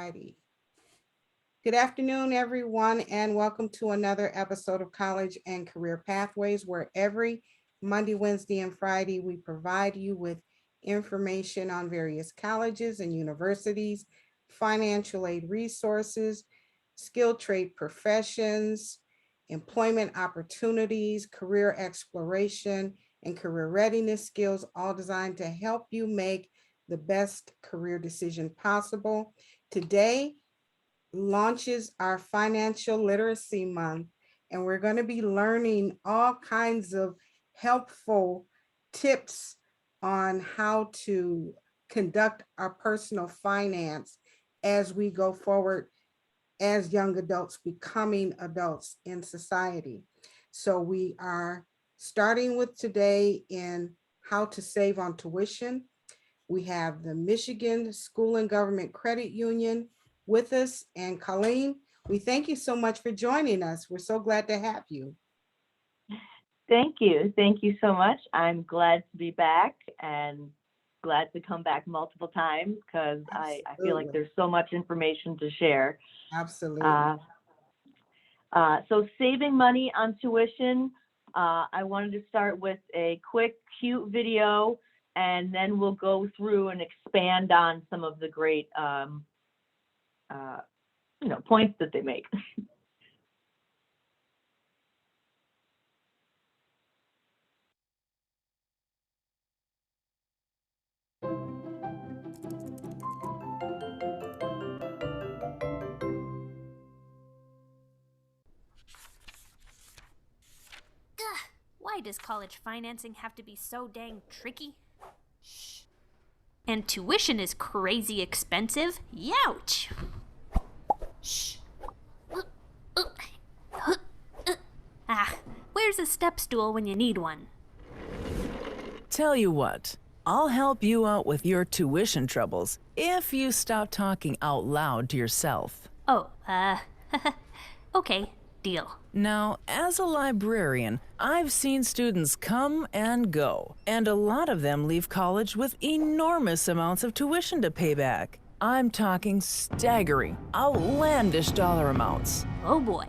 righty. Good afternoon, everyone, and welcome to another episode of College and Career Pathways, where every Monday, Wednesday, and Friday, we provide you with information on various colleges and universities, financial aid resources, skilled trade professions, employment opportunities, career exploration, and career readiness skills, all designed to help you make the best career decision possible. Today launches our Financial Literacy Month, and we're going to be learning all kinds of helpful tips on how to conduct our personal finance as we go forward as young adults, becoming adults in society. So we are starting with today in how to save on tuition. We have the Michigan School and Government Credit Union with us, and Colleen, we thank you so much for joining us. We're so glad to have you. Thank you. Thank you so much. I'm glad to be back and glad to come back multiple times because I feel like there's so much information to share. Absolutely. So saving money on tuition, I wanted to start with a quick, cute video, and then we'll go through and expand on some of the great points that they make. Why does college financing have to be so dang tricky? Shh. And tuition is crazy expensive? Youch! Shh. Where's a step stool when you need one? Tell you what, I'll help you out with your tuition troubles if you stop talking out loud to yourself. Oh, okay, deal. Now, as a librarian, I've seen students come and go, and a lot of them leave college with enormous amounts of tuition to pay back. I'm talking staggering, outlandish dollar amounts. Oh boy.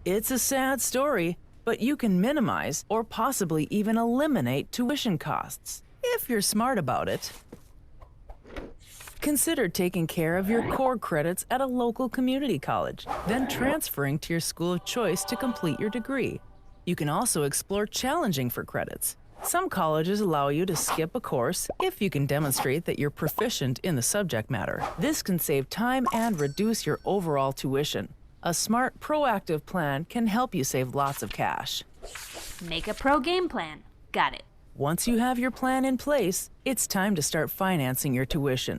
It's a sad story, but you can minimize or possibly even eliminate tuition costs if you're smart about it. Consider taking care of your core credits at a local community college, then transferring to your school of choice to complete your degree. You can also explore challenging for credits. Some colleges allow you to skip a course if you can demonstrate that you're proficient in the subject matter. This can save time and reduce your overall tuition. A smart, proactive plan can help you save lots of cash. Make a pro game plan. Got it. Once you have your plan in place, it's time to start financing your tuition.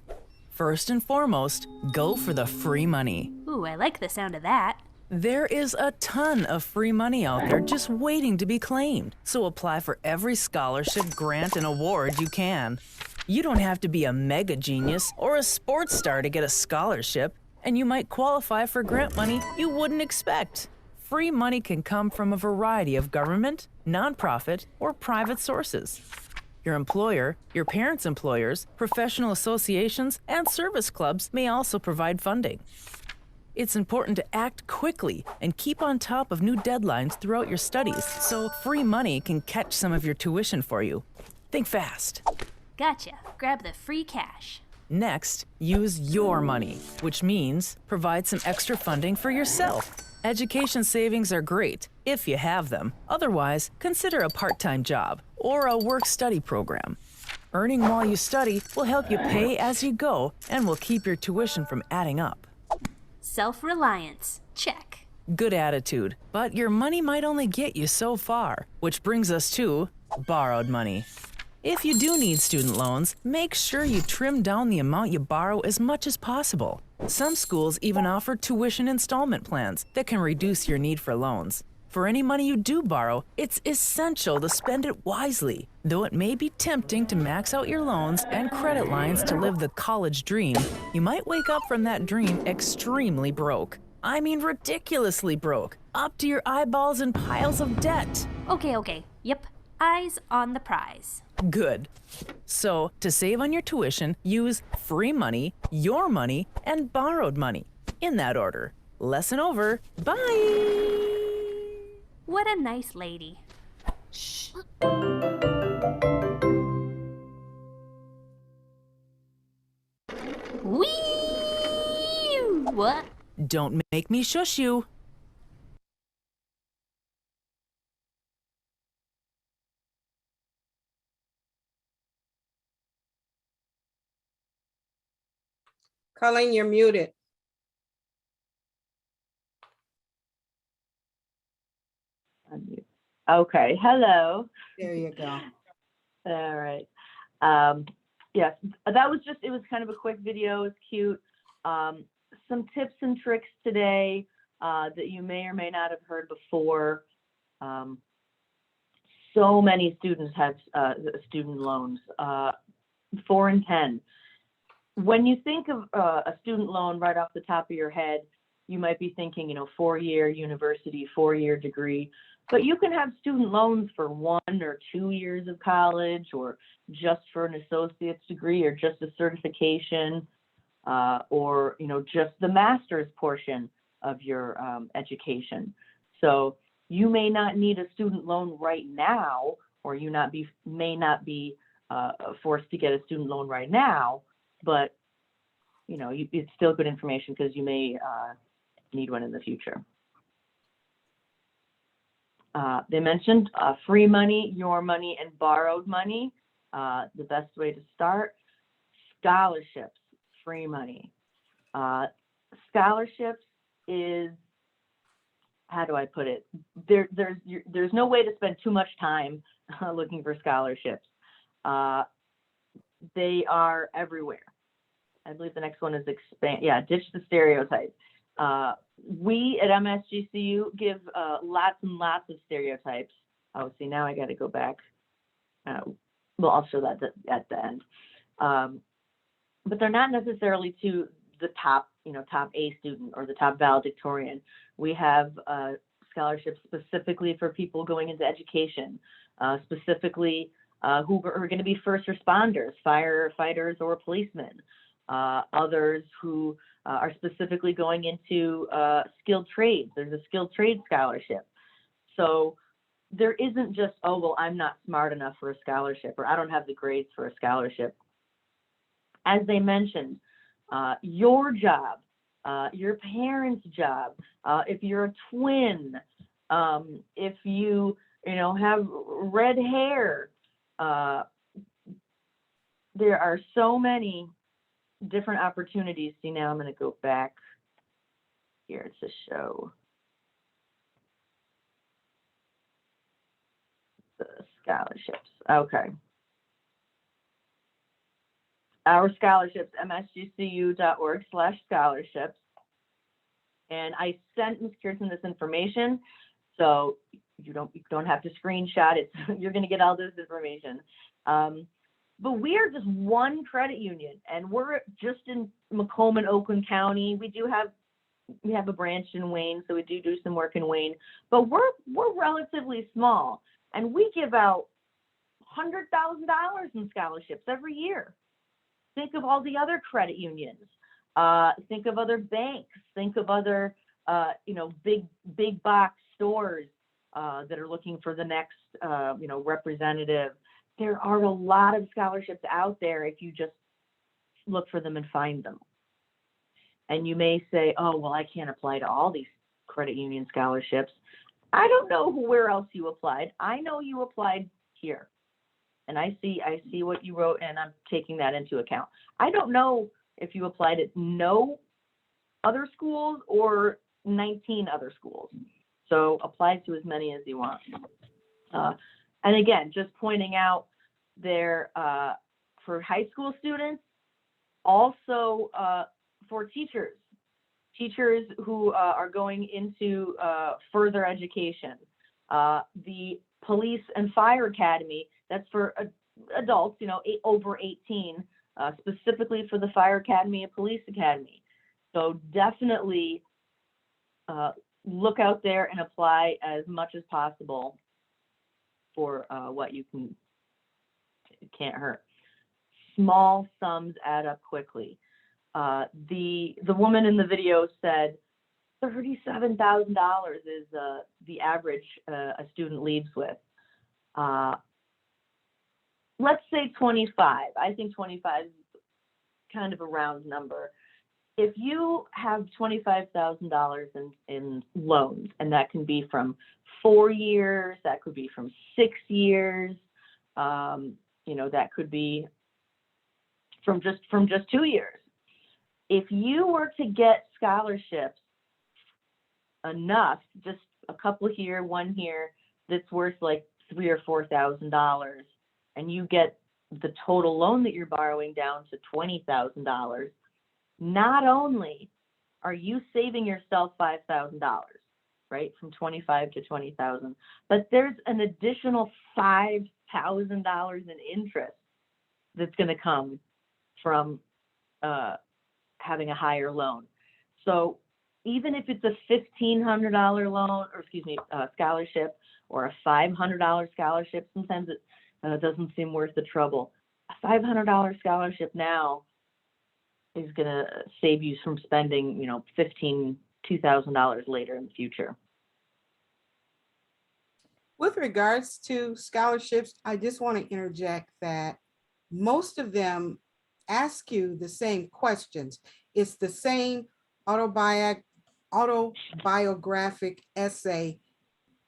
First and foremost, go for the free money. Ooh, I like the sound of that. There is a ton of free money out there just waiting to be claimed. So apply for every scholarship, grant, and award you can. You don't have to be a mega genius or a sports star to get a scholarship, and you might qualify for grant money you wouldn't expect. Free money can come from a variety of government, nonprofit, or private sources. Your employer, your parents' employers, professional associations, and service clubs may also provide funding. It's important to act quickly and keep on top of new deadlines throughout your studies, so free money can catch some of your tuition for you. Think fast. Gotcha. Grab the free cash. Next, use your money, which means provide some extra funding for yourself. Education savings are great if you have them. Otherwise, consider a part-time job or a work-study program. Earning while you study will help you pay as you go and will keep your tuition from adding up. Self-reliance. Check. Good attitude, but your money might only get you so far, which brings us to borrowed money. If you do need student loans, make sure you trim down the amount you borrow as much as possible. Some schools even offer tuition installment plans that can reduce your need for loans. For any money you do borrow, it's essential to spend it wisely. Though it may be tempting to max out your loans and credit lines to live the college dream, you might wake up from that dream extremely broke. I mean ridiculously broke, up to your eyeballs in piles of debt. Okay. Yep. Eyes on the prize. Good. So, to save on your tuition, use free money, your money, and borrowed money. In that order. Lesson over. Bye! What a nice lady. Shh. Whee! What? Don't make me shush you. Colleen, you're muted. Okay, hello. There you go. All right. Yes, that was just, it was kind of a quick video. It's cute. Some tips and tricks today that you may or may not have heard before. So many students have student loans, 4 in 10. When you think of a student loan right off the top of your head, you might be thinking, 4-year university, 4-year degree. But you can have student loans for 1 or 2 years of college, or just for an associate's degree, or just a certification, or just the master's portion of your education. So you may not need a student loan right now, or you may not be forced to get a student loan right now, but it's still good information because you may need one in the future. They mentioned free money, your money, and borrowed money. The best way to start: scholarships, free money. Scholarships is, how do I put it? There's no way to spend too much time looking for scholarships. They are everywhere. I believe the next one is ditch the stereotypes. We at MSGCU give lots and lots of stereotypes. Oh, see, now I got to go back. Well, I'll show that at the end. But they're not necessarily to the top A student or the top valedictorian. We have scholarships specifically for people going into education, specifically who are going to be first responders, firefighters, or policemen. Others who are specifically going into skilled trades. There's a skilled trade scholarship. So there isn't just, oh, well, I'm not smart enough for a scholarship, or I don't have the grades for a scholarship. As they mentioned, your job, your parents' job, if you're a twin, if you have red hair, there are so many different opportunities. See, now I'm going to go back here to show the scholarships. Okay. Our scholarships, msgcu.org/scholarships. And I sent Ms. Kirsten this information, so you don't have to screenshot it. You're going to get all this information. But we are just one credit union, and we're just in Macomb and Oakland County. We have a branch in Wayne, so we do some work in Wayne. But we're relatively small, and we give out $100,000 in scholarships every year. Think of all the other credit unions. Think of other banks. Think of other big box stores that are looking for the next representative. There are a lot of scholarships out there if you just look for them and find them. And you may say, oh, well, I can't apply to all these credit union scholarships. I don't know where else you applied. I know you applied here. And I see what you wrote, and I'm taking that into account. I don't know if you applied at no other schools or 19 other schools. So apply to as many as you want. And again, just pointing out there for high school students, also for teachers who are going into further education. The Police and Fire Academy, that's for adults, over 18, specifically for the Fire Academy and Police Academy. So definitely look out there and apply as much as possible for what you can It can't hurt. Small sums add up quickly. The woman in the video said $37,000 is the average a student leaves with. Let's say 25. I think 25 is kind of a round number. If you have $25,000 in loans, and that can be from 4 years, that could be from 6 years, that could be from just 2 years. If you were to get scholarships enough, just a couple here, one here, that's worth like $3,000 or $4,000, and you get the total loan that you're borrowing down to $20,000, not only are you saving yourself $5,000, right, from 25 to 20,000, but there's an additional $5,000 in interest that's going to come from having a higher loan. So even if it's a $1,500 loan, or scholarship, or a $500 scholarship, sometimes it doesn't seem worth the trouble. A $500 scholarship now is going to save you from spending, $2,000 later in the future. With regards to scholarships, I just want to interject that most of them ask you the same questions. It's the same autobiographic essay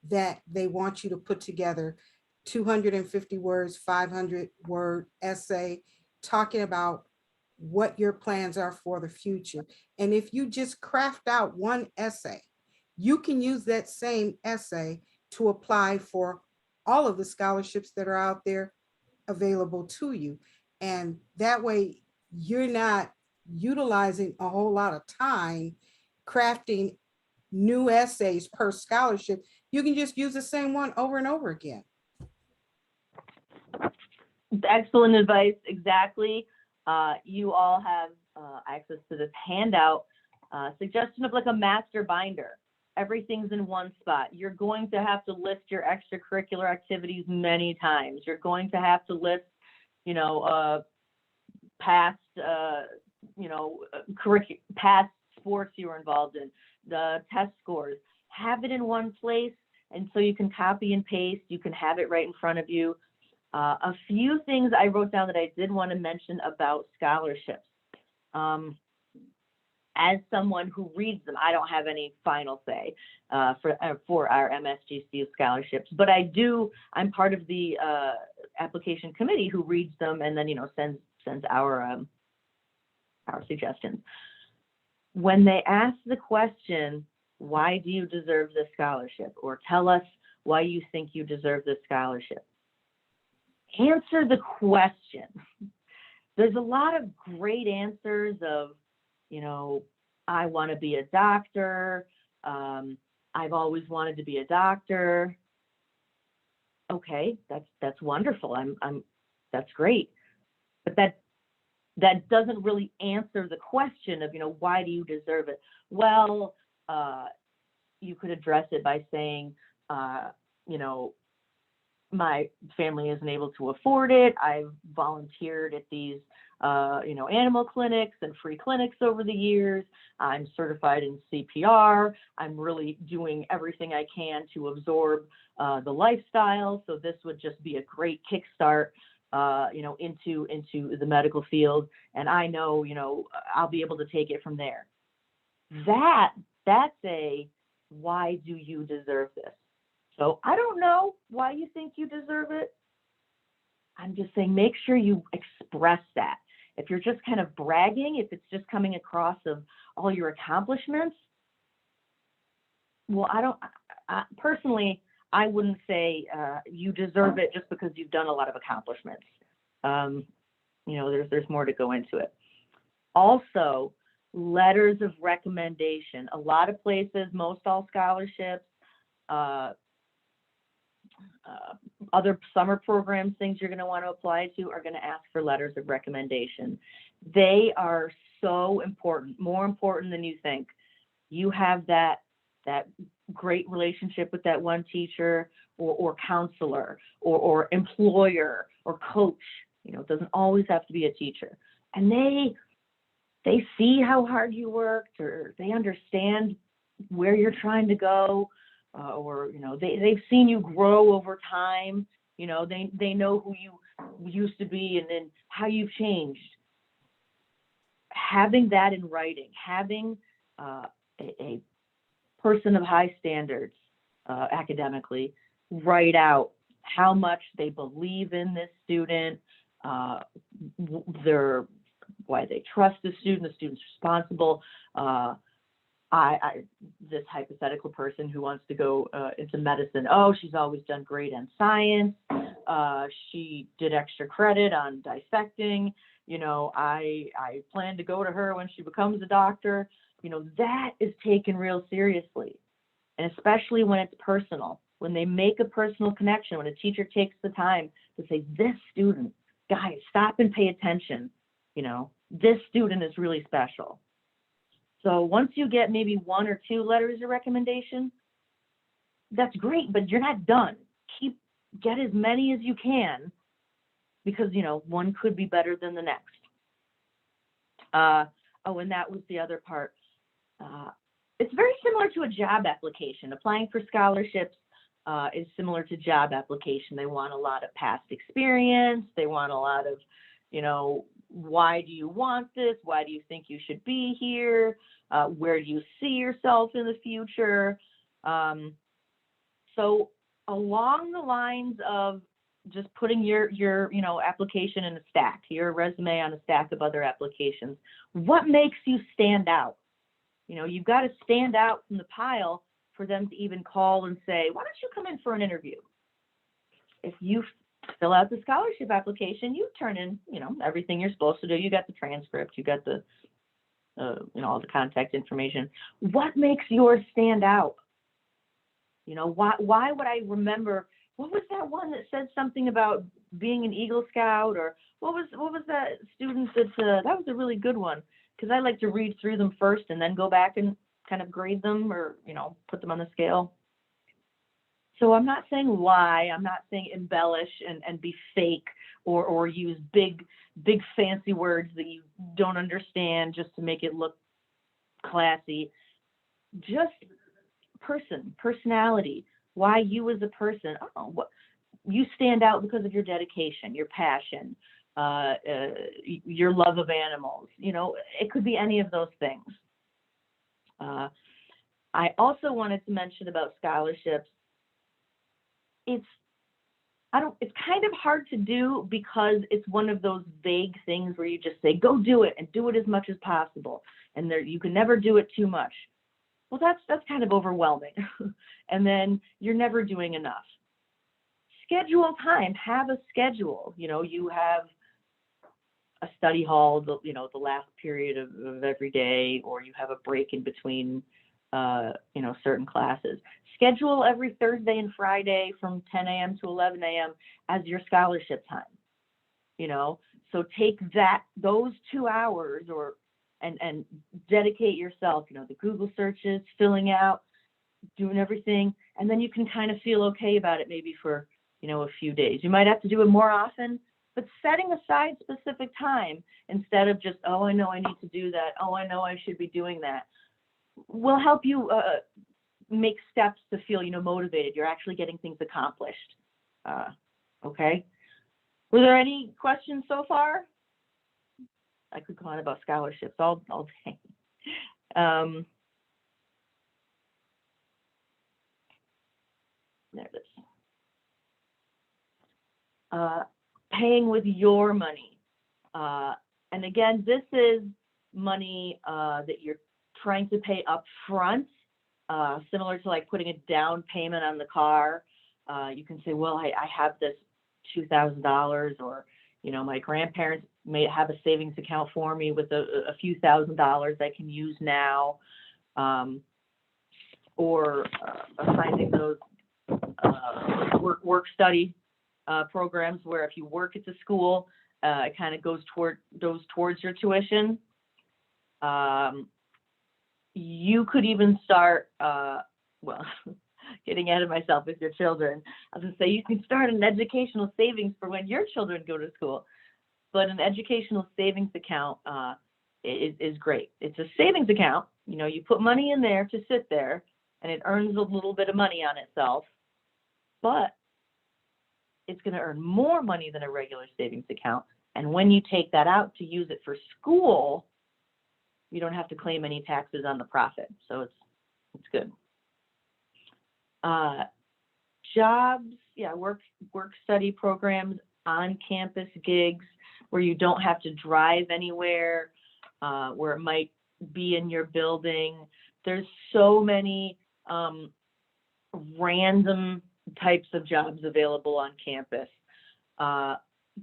that they want you to put together, 250 words, 500-word essay, talking about what your plans are for the future. And if you just craft out one essay, you can use that same essay to apply for all of the scholarships that are out there available to you. And that way you're not utilizing a whole lot of time crafting new essays per scholarship. You can just use the same one over and over again. Excellent advice. Exactly. You all have access to this handout, suggestion of like a master binder. Everything's in one spot. You're going to have to list your extracurricular activities many times. You're going to have to list, past, past sports you were involved in, the test scores. Have it in one place, and so you can copy and paste. You can have it right in front of you. A few things I wrote down that I did want to mention about scholarships. As someone who reads them, I don't have any final say for our MSGC scholarships, but I'm part of the application committee who reads them and then, sends our suggestions. When they ask the question, why do you deserve this scholarship? Or tell us why you think you deserve this scholarship. Answer the question. There's a lot of great answers of, I want to be a doctor. I've always wanted to be a doctor. Okay, that's wonderful. That's great. But that doesn't really answer the question of, why do you deserve it? Well, you could address it by saying, my family isn't able to afford it. I've volunteered at these, animal clinics and free clinics over the years. I'm certified in CPR. I'm really doing everything I can to absorb the lifestyle. So this would just be a great kickstart, into the medical field. And I know, I'll be able to take it from there. That's a, why do you deserve this? So I don't know why you think you deserve it. I'm just saying, make sure you express that. If you're just kind of bragging, if it's just coming across of all your accomplishments, well, personally, I wouldn't say you deserve it just because you've done a lot of accomplishments. There's more to go into it. Also, letters of recommendation. A lot of places, most all scholarships, other summer programs, things you're going to want to apply to are going to ask for letters of recommendation. They are so important, more important than you think. You have that great relationship with that one teacher or counselor or employer or coach It doesn't always have to be a teacher. And they see how hard you worked, or they understand where you're trying to go, or they've seen you grow over time. They know who you used to be and then how you've changed. Having that in writing, having a person of high standards academically write out how much they believe in this student, why they trust the student's responsible. This hypothetical person who wants to go into medicine, she's always done great in science. She did extra credit on dissecting. I plan to go to her when she becomes a doctor. That is taken real seriously. And especially when it's personal, when they make a personal connection, when a teacher takes the time to say, this student, guys, stop and pay attention. This student is really special. So once you get maybe 1 or 2 letters of recommendation, that's great, but you're not done. Get as many as you can, because, one could be better than the next. And that was the other part. It's very similar to a job application. Applying for scholarships is similar to job application. They want a lot of past experience. They want a lot of, why do you want this? Why do you think you should be here? Where do you see yourself in the future? So along the lines of just putting your application in a stack, your resume on a stack of other applications, what makes you stand out? You've got to stand out from the pile for them to even call and say, why don't you come in for an interview? If you fill out the scholarship application, you turn in, everything you're supposed to do. You got the transcript, you got the, all the contact information. What makes yours stand out? Why would I remember, what was that one that said something about being an Eagle Scout, or what was that student that was a really good one, because I like to read through them first and then go back and kind of grade them, or, put them on the scale. So I'm not saying lie. I'm not saying embellish and be fake, or use big fancy words that you don't understand just to make it look classy. Just personality, why you as a person. What you stand out because of your dedication, your passion, your love of animals. It could be any of those things. I also wanted to mention about scholarships. It's kind of hard to do, because it's one of those vague things where you just say, go do it, and do it as much as possible. And you can never do it too much. Well, that's kind of overwhelming. And then you're never doing enough. Schedule time, have a schedule. You have a study hall, the last period of every day, or you have a break in between, certain classes. Schedule every Thursday and Friday from 10 a.m. to 11 a.m. as your scholarship time. So take those 2 hours, and dedicate yourself, the Google searches, filling out, doing everything, and then you can kind of feel okay about it maybe for, a few days. You might have to do it more often, but setting aside specific time instead of just, I know I need to do that. I know I should be doing that, will help you make steps to feel, motivated. You're actually getting things accomplished. Okay. Were there any questions so far? I could go on about scholarships all day. There it is. Paying with your money. And again, this is money that you're trying to pay up front, similar to like putting a down payment on the car. You can say, well, I have this $2,000, or, my grandparents may have a savings account for me with a few $1,000s I can use now, or finding those work study programs where if you work at the school, it kind of goes towards your tuition. You could even start, getting ahead of myself with your children. I was going to say, you can start an educational savings for when your children go to school. but an educational savings account is great. It's a savings account. You know, you put money in there to sit there, and it earns a little bit of money on itself, but it's going to earn more money than a regular savings account. And when you take that out to use it for school, you don't have to claim any taxes on the profit. So it's good. Jobs, yeah, work study programs, on-campus gigs where you don't have to drive anywhere, where it might be in your building. There's so many random types of jobs available on campus,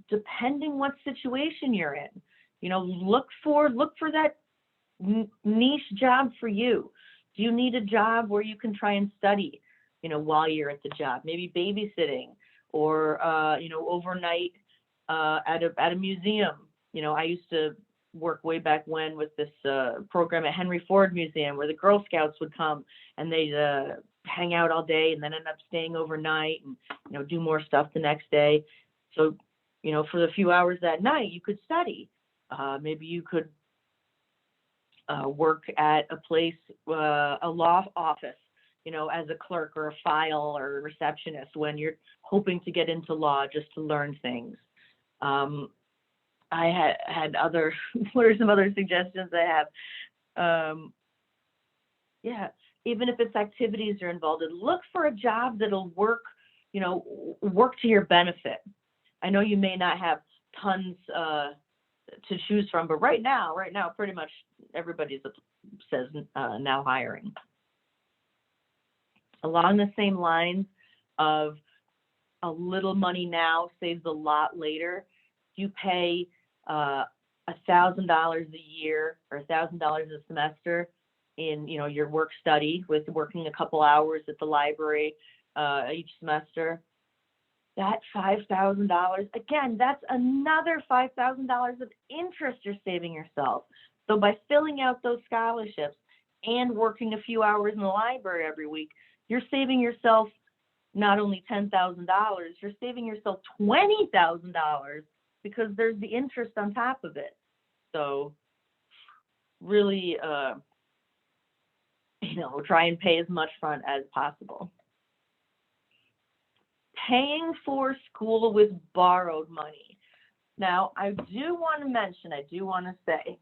depending what situation you're in. You know, look for that niche job for you. Do you need a job where you can try and study, you know, while you're at the job? Maybe babysitting, or you know, overnight at a museum. You know, I used to work way back when with this program at Henry Ford Museum, where the Girl Scouts would come and they'd hang out all day and then end up staying overnight and, you know, do more stuff the next day. So, you know, for the few hours that night, you could study. Maybe you could work at a place, a law office, you know, as a clerk or a file or a receptionist when you're hoping to get into law just to learn things. I had other, what are some other suggestions I have? Yeah, even if it's activities you're involved in, look for a job that'll work, you know, work to your benefit. I know you may not have tons to choose from, but right now, pretty much everybody says now hiring. Along the same lines of a little money now saves a lot later. You pay $1,000 a year or $1,000 a semester in, you know, your work study with working a couple hours at the library each semester. That $5,000, again, that's another $5,000 of interest you're saving yourself. So by filling out those scholarships and working a few hours in the library every week, you're saving yourself not only $10,000, you're saving yourself $20,000 because there's the interest on top of it. So really, you know, try and pay as much front as possible. Paying for school with borrowed money. Now, I do want to say,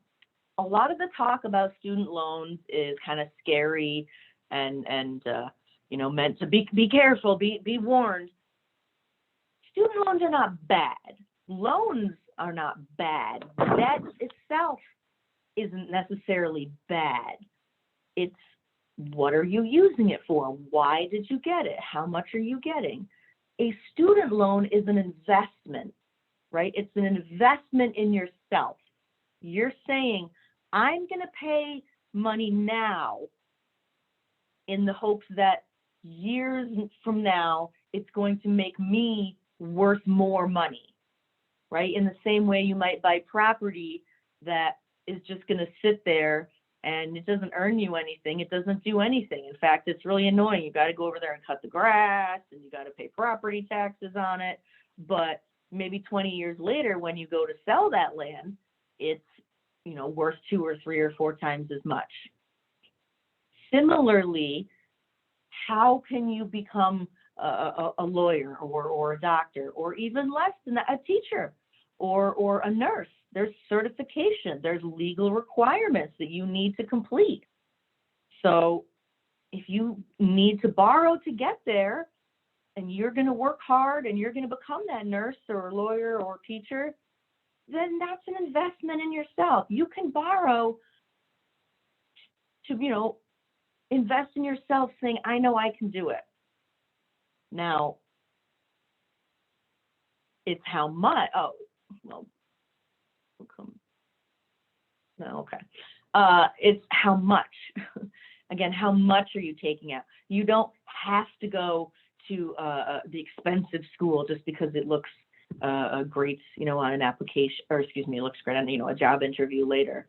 a lot of the talk about student loans is kind of scary and you know, meant to be careful, be warned. Student loans are not bad. Loans are not bad. Debt itself isn't necessarily bad. It's what are you using it for? Why did you get it? How much are you getting? A student loan is an investment, right? It's an investment in yourself. You're saying, I'm going to pay money now in the hopes that years from now, it's going to make me worth more money, right? In the same way you might buy property that is just going to sit there and it doesn't earn you anything. It doesn't do anything. In fact, it's really annoying. You got to go over there and cut the grass and you got to pay property taxes on it. But maybe 20 years later, when you go to sell that land, it's, you know, worth 2 or 3 or 4 times as much. Similarly, how can you become a lawyer or a doctor or even less than that, a teacher or a nurse? There's certification, there's legal requirements that you need to complete. So if you need to borrow to get there and you're going to work hard and you're going to become that nurse or lawyer or teacher, then that's an investment in yourself. You can borrow to, you know, invest in yourself saying, I know I can do it. Now, it's how much, it's how much. Again, how much are you taking out? You don't have to go to the expensive school just because it looks great, you know, on an application, or excuse me, it looks great on, you know, a job interview later.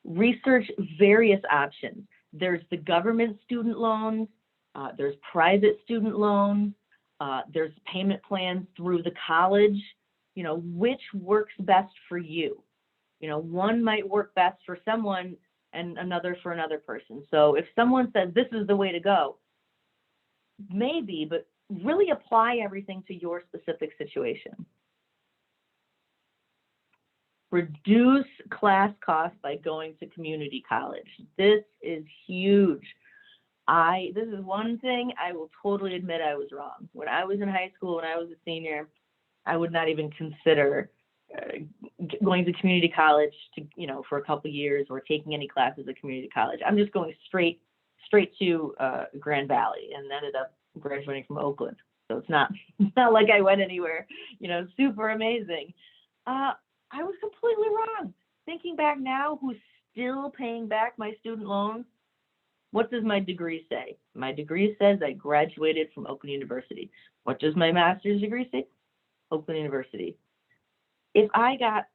Research various options. There's the government student loans, there's private student loans, there's payment plans through the college, which works best for you. One might work best for someone and another for another person. So if someone says this is the way to go, maybe, but really apply everything to your specific situation. Reduce class costs by going to community college. This is huge. This is one thing I will totally admit I was wrong. When I was in high school, when I was a senior, I would not even consider going to community college for a couple years or taking any classes at community college. I'm just going straight to Grand Valley, and ended up graduating from Oakland. So it's not like I went anywhere, super amazing. I was completely wrong. Thinking back now, who's still paying back my student loans, what does my degree say? My degree says I graduated from Oakland University. What does my master's degree say? Oakland University. If I got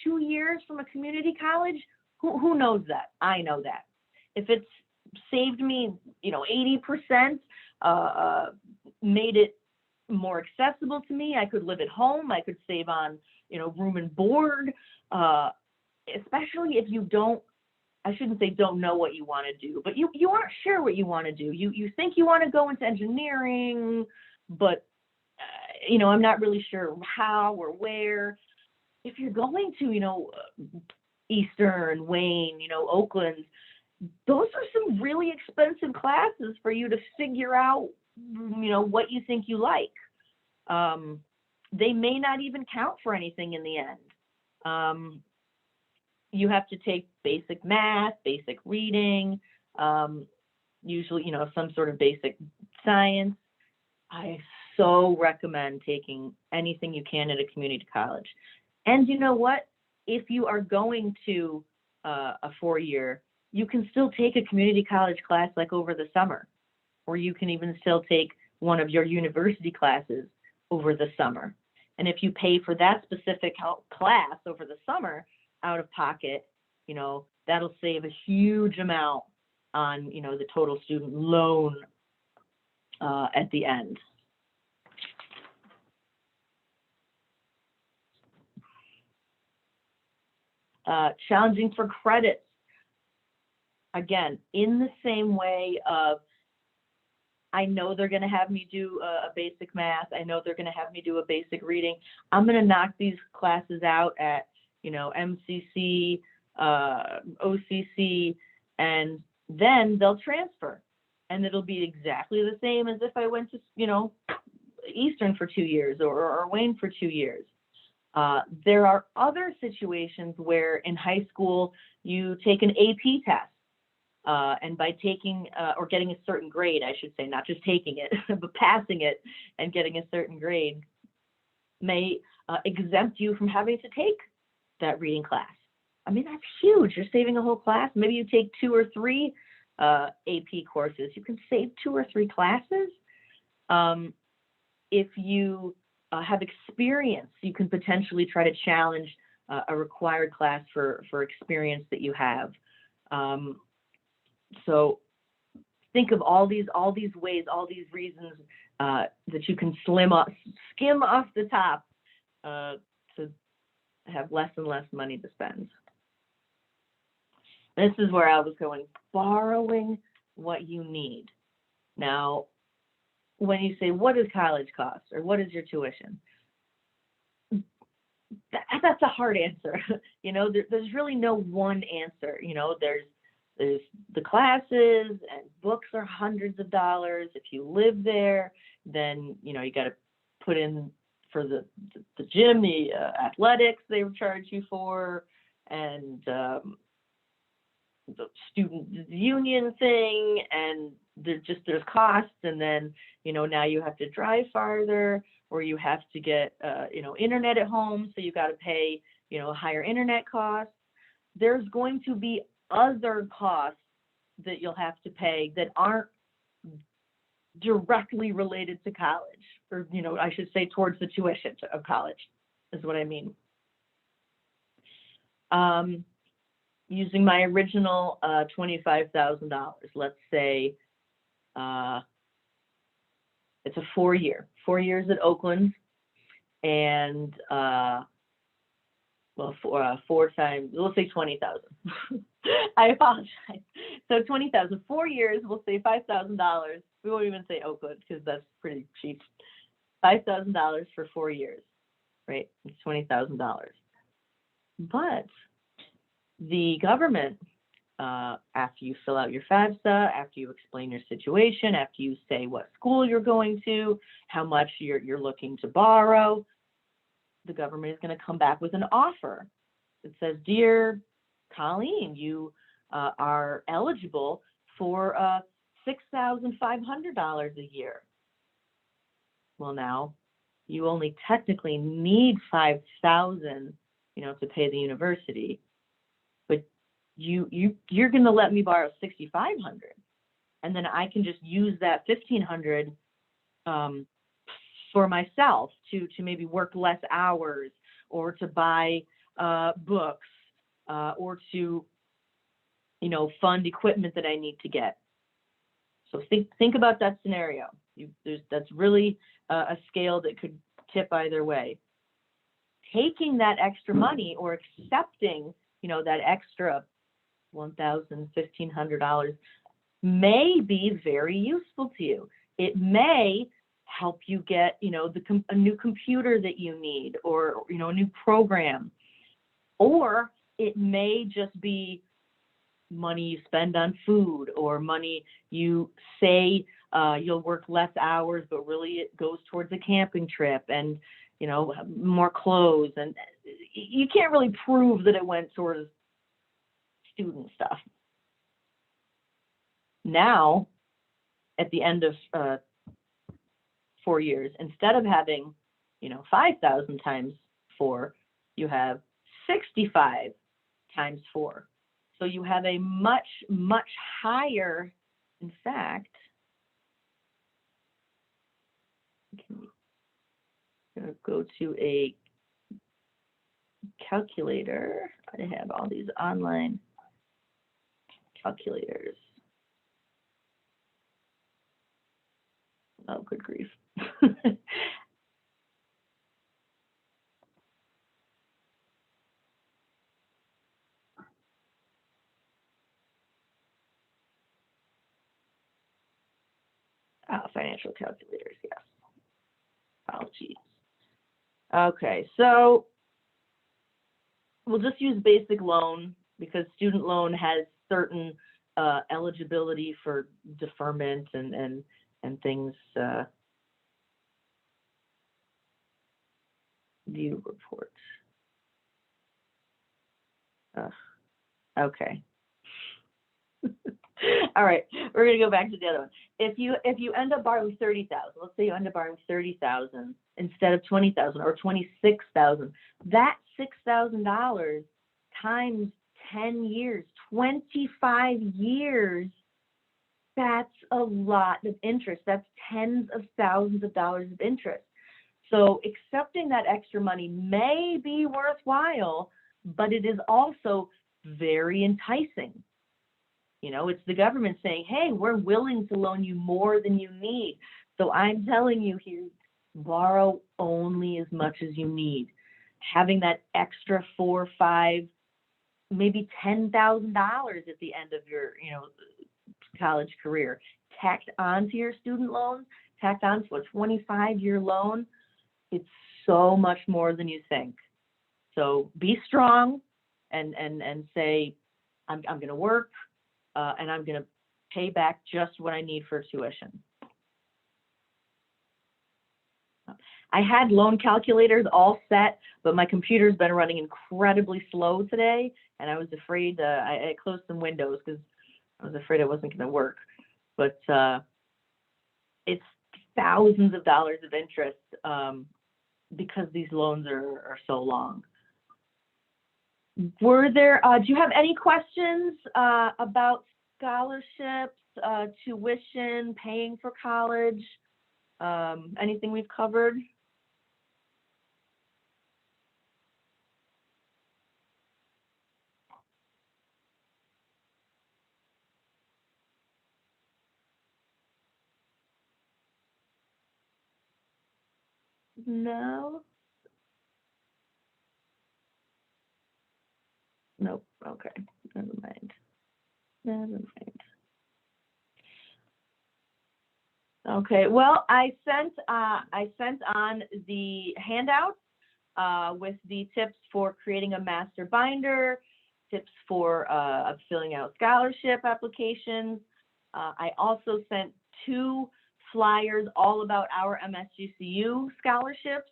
2 years from a community college, who knows that? I know that. If it's saved me, 80%, made it more accessible to me, I could live at home, I could save on, room and board, especially if you don't know what you want to do, but you aren't sure what you want to do. You think you want to go into engineering, but I'm not really sure how or where. If you're going to, Eastern, Wayne, Oakland, those are some really expensive classes for you to figure out, what you think you like. They may not even count for anything in the end. You have to take basic math, basic reading, usually, some sort of basic science. I so recommend taking anything you can at a community college. And you know what? If you are going to a 4-year, you can still take a community college class like over the summer, or you can even still take one of your university classes over the summer. And if you pay for that specific class over the summer out of pocket, that'll save a huge amount on, the total student loan at the end. Challenging for credits. Again, in the same way of, I know they're going to have me do a basic math. I know they're going to have me do a basic reading. I'm going to knock these classes out at, MCC, OCC, and then they'll transfer. And it'll be exactly the same as if I went to, Eastern for 2 years or Wayne for 2 years. There are other situations where in high school you take an AP test. And by taking or getting a certain grade, I should say, not just taking it, but passing it and getting a certain grade may exempt you from having to take that reading class. I mean, that's huge. You're saving a whole class. Maybe you take 2 or 3 AP courses. You can save 2 or 3 classes. If you have experience, you can potentially try to challenge a required class for experience that you have. So think of all these ways, all these reasons that you can skim off the top to have less and less money to spend. This is where I was going, borrowing what you need. Now, when you say, what does college cost or what is your tuition? That's a hard answer. There's really no one answer. There's the classes and books are hundreds of dollars. If you live there, then, you got to put in for the gym, the athletics they charge you for, and the student union thing, and there's costs. And then, now you have to drive farther, or you have to get, internet at home. So you got to pay, higher internet costs. There's going to be other costs that you'll have to pay that aren't directly related to college, or, I should say towards the tuition of college is what I mean. Using my original $25,000, let's say it's a 4 years at Oakland. and well, four times, we'll say 20,000. I apologize. So 20,000, 4 years, we'll say $5,000. We won't even say Oakwood because that's pretty cheap. $5,000 for 4 years, right? It's $20,000. But the government, after you fill out your FAFSA, after you explain your situation, after you say what school you're going to, how much you're looking to borrow, the government is going to come back with an offer. It says, dear Colleen, you are eligible for $6,500 a year. Well, now you only technically need $5,000, to pay the university, but you're going to let me borrow $6,500, and then I can just use that $1,500 for myself to maybe work less hours, or to buy books, or to fund equipment that I need to get. So think about that scenario. That's really a scale that could tip either way. Taking that extra money or accepting that extra $1,000, $1,500 may be very useful to you. It may help you get, a new computer that you need, or, a new program, or it may just be money you spend on food, or money you say you'll work less hours, but really it goes towards a camping trip and, more clothes. And you can't really prove that it went towards student stuff. Now, at the end of 4 years, instead of having, 5,000 times 4, you have 65 times 4. So you have a much, much higher, in fact, I'm going to go to a calculator. I have all these online calculators. Oh, good grief. Financial calculators, yes. Apologies. Okay, so we'll just use basic loan because student loan has certain eligibility for deferment and things. View report. Okay. All right, we're gonna go back to the other one. If you end up borrowing 30,000, let's say you end up borrowing 30,000 instead of 20,000 or 26,000, that $6,000 times 10 years, 25 years, that's a lot of interest. That's tens of thousands of dollars of interest. So accepting that extra money may be worthwhile, but it is also very enticing. It's the government saying, hey, we're willing to loan you more than you need. So I'm telling you here, borrow only as much as you need. Having that extra $4, $5, maybe $10,000 at the end of your, college career, tacked onto your student loan, tacked onto a 25-year loan, it's so much more than you think. So be strong and say, I'm going to work. And I'm going to pay back just what I need for tuition. I had loan calculators all set, but my computer's been running incredibly slow today, and I was afraid I closed some windows because I was afraid it wasn't going to work. But it's thousands of dollars of interest because these loans are so long. Were there, do you have any questions about scholarships, tuition, paying for college, anything we've covered? No? Nope. Okay. Never mind. Never mind. Okay. Well, I sent on the handout with the tips for creating a master binder, tips for filling out scholarship applications. I also sent 2 flyers all about our MSGCU scholarships.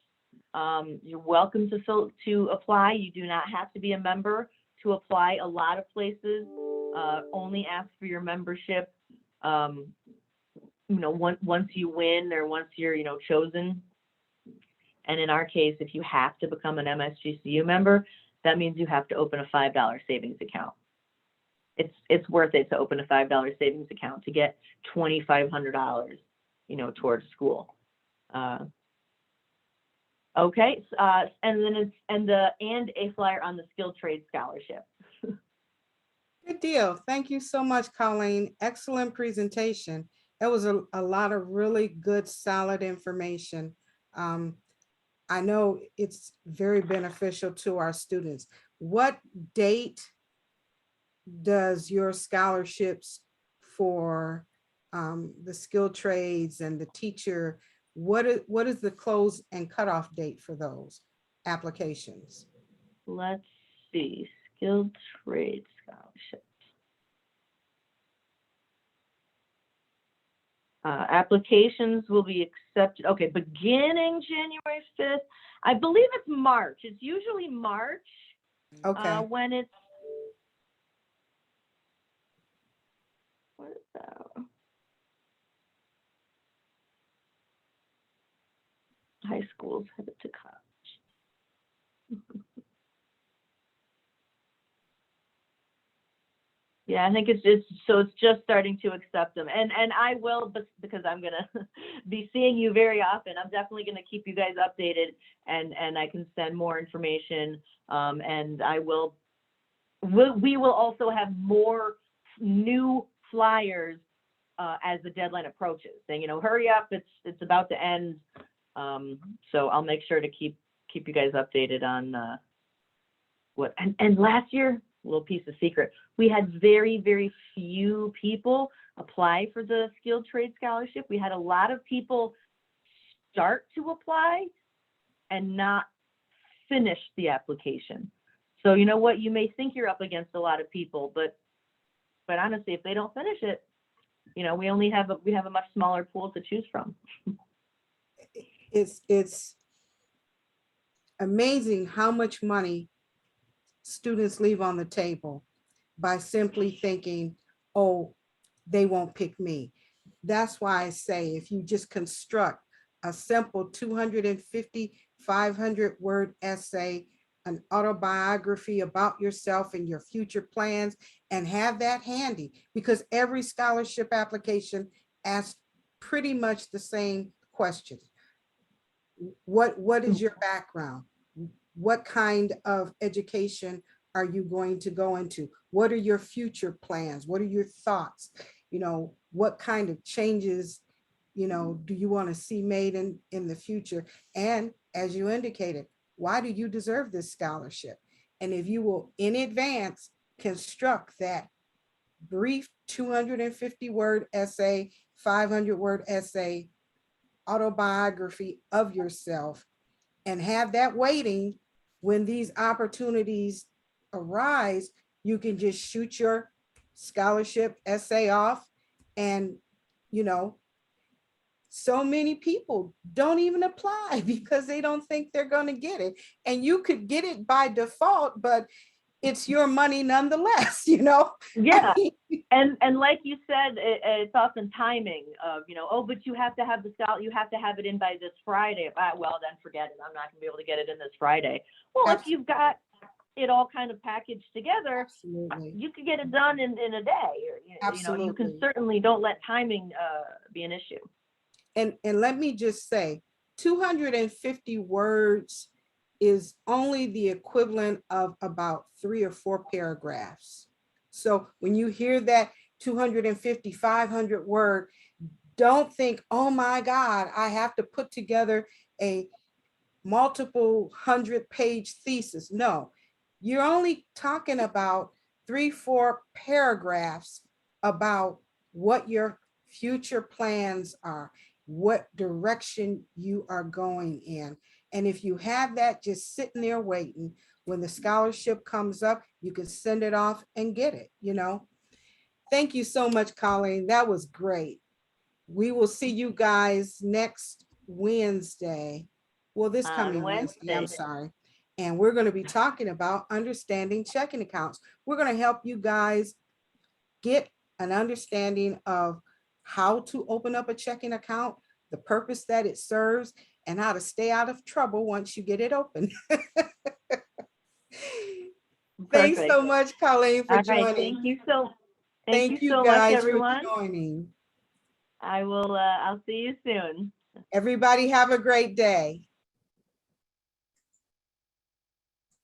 You're welcome to apply. You do not have to be a member to apply. A lot of places only ask for your membership. Once you win or once you're chosen. And in our case, if you have to become an MSGCU member, that means you have to open a $5 savings account. It's worth it to open a $5 savings account to get $2,500, towards school. Okay, and then and a flyer on the skilled trade scholarship. Good deal. Thank you so much, Colleen. Excellent presentation. That was a lot of really good, solid information. I know it's very beneficial to our students. What date does your scholarships for the skilled trades and the teacher, what is the close and cutoff date for those applications? Let's see, skilled trade scholarship. Applications will be accepted, okay, beginning January 5th. I believe it's March. It's usually March. Okay. When it's, what is that? High schools headed to college. Yeah, I think it's just starting to accept them, and I will, because I'm gonna be seeing you very often. I'm definitely gonna keep you guys updated, and I can send more information. And we will also have more new flyers as the deadline approaches, saying hurry up, it's about to end. So I'll make sure to keep you guys updated on what. And last year, a little piece of secret, we had very, very few people apply for the skilled trade scholarship. We had a lot of people start to apply and not finish the application. So you know what, you may think you're up against a lot of people, but honestly, if they don't finish it, we have a much smaller pool to choose from. It's amazing how much money students leave on the table by simply thinking, oh, they won't pick me. That's why I say, if you just construct a simple 250, 500 word essay, an autobiography about yourself and your future plans, and have that handy, because every scholarship application asks pretty much the same questions. What is your background? What kind of education are you going to go into? What are your future plans? What are your thoughts? What kind of changes, do you want to see made in the future? And as you indicated, why do you deserve this scholarship? And if you will, in advance, construct that brief 250 word essay, 500 word essay, autobiography of yourself, and have that waiting, when these opportunities arise, you can just shoot your scholarship essay off. And so many people don't even apply because they don't think they're going to get it. And you could get it by default, but it's your money nonetheless, Yeah. And like you said, it's often timing of, but you have to have you have to have it in by this Friday. Well, then forget it. I'm not going to be able to get it in this Friday. Well, Absolutely. If you've got it all kind of packaged together, Absolutely. you could get it done in a day. Absolutely. You can certainly, don't let timing be an issue. And let me just say, 250 words is only the equivalent of about 3 or 4 paragraphs. So when you hear that 250, 500 word, don't think, oh my God, I have to put together a multiple 100-page thesis. No, you're only talking about 3-4 paragraphs about what your future plans are, what direction you are going in. And if you have that just sitting there waiting, when the scholarship comes up, you can send it off and get it, you know? Thank you so much, Colleen. That was great. We will see you guys next Wednesday. Well, this On coming Wednesday, I'm Wednesday. sorry. And we're going to be talking about understanding checking accounts. We're going to help you guys get an understanding of how to open up a checking account, the purpose that it serves, and how to stay out of trouble once you get it open. Thanks Perfect. so much, Colleen, for All right, joining. thank you so much, guys for everyone. joining. I'll see you soon. Everybody have a great day.